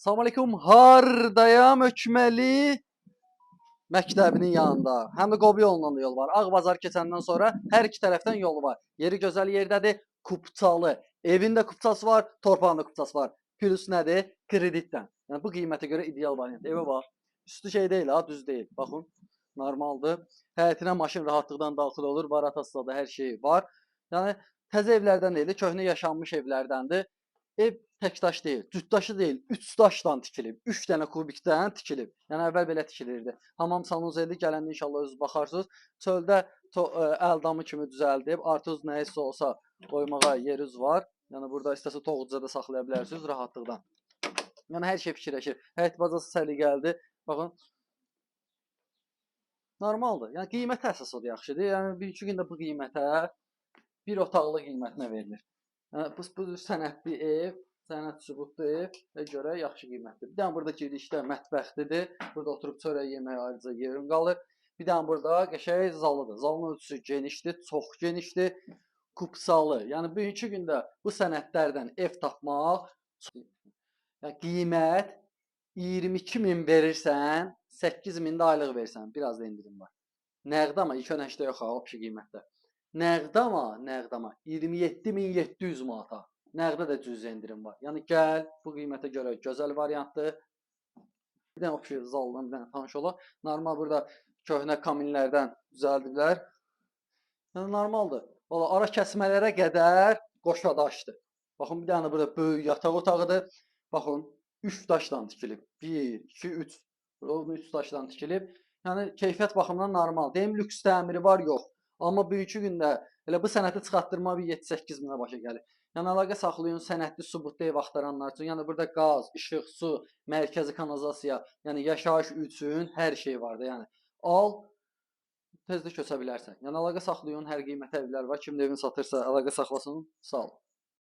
Salamünaleyküm, hardayam Ökməli məktəbinin yanında. Həm də Qobi yolundan da yol var. Ağbazar keçəndən sonra hər iki tərəfdən yolu var. Yeri gözəl yerdədir, Kupçalı. Evində kupçası var, torpağında kupçası var. Plus nədir? Kreditdən. Yəni bu qiymətə görə ideal variant. Evi var. Üstü şey deyil ha, düz deyil. Baxın, normaldır. Həyətinə maşın rahatlıqdan daxil olur. Var atasında da hər şey var. Yəni təzə evlərdən deyil, köhnə yaşanmış evlərdəndir. Ev təkdaş deyil, cütdaşı deyil, 3 daşdan tikilib, 3 dənə kubikdən tikilib. Yəni əvvəl belə tikilirdi. Hamam sanuzelli gələndə inşallah özünüz baxarsınız. Çöldə əldamı kimi düzəldib, artıq nə isə olsa qoymağa yeriniz var. Yəni burada istəsə toğucuda da saxlaya bilərsiniz rahatlıqdan. Yəni hər şey fikirləşir. Həyət bacası səliqəlidir. Baxın. Normaldır. Yəni qiymətə əsas o da yaxşıdır. Yəni bir iki gündə bu qiymətə bir otaqlı qiymətinə verilir. Bu sənədli ev, sənəd sübutlu evə görə yaxşı qiymətlidir. Bir dənə burada girişdə mətbəxlidir. Burada oturub çörək yeməyə ayrıca yerin qalır. Bir dənə burada qəşəng zalıdır. Zalın ölçüsü genişdir, çox genişdir. Kupsalı. Yəni bugünkü gündə bu sənədlərdən ev tapmaq, yəni qiymət 22.000 verirsən, 8.000 də aylıq versən, biraz da indirim var. Nəqd amma ilk önəşdə yox ha, o qiymətdə. Nəqdama 27.700 manata. Nəqdə də cüzi indirim var. Yəni gəl, bu qiymətə görə gözəl variantdır. Bir dənə o zaldan bir dənə tanış olaq. Normal burada köhnə kaminlərdən düzəldiblər. Yəni normaldır. Valla ara kəsmələrə qədər qoşa daşdır. Baxın bir dənə burada böyük yataq otağıdır. Baxın 3 daşdan tikilib. 1, 2, 3. Burada 3 daşdan tikilib. Yəni keyfiyyət baxımından normal. Deyim lüks təmiri var, yox. Amma bugünkü gündə elə bu sənədi çıxartdırma bir 7-8 minə başa gəlir. Yəni əlaqə saxlayın sənədli sübutlu ev axtaranlar üçün. Yəni burada qaz, işıq, su, mərkəzi kanalizasiya, yəni yaşayış üçün hər şey var da, yəni. Al, tezdə köçə bilərsən. Yəni əlaqə saxlayın, hər qiymətə evlər var. Kim evini satırsa əlaqə saxlasın. Sağ ol.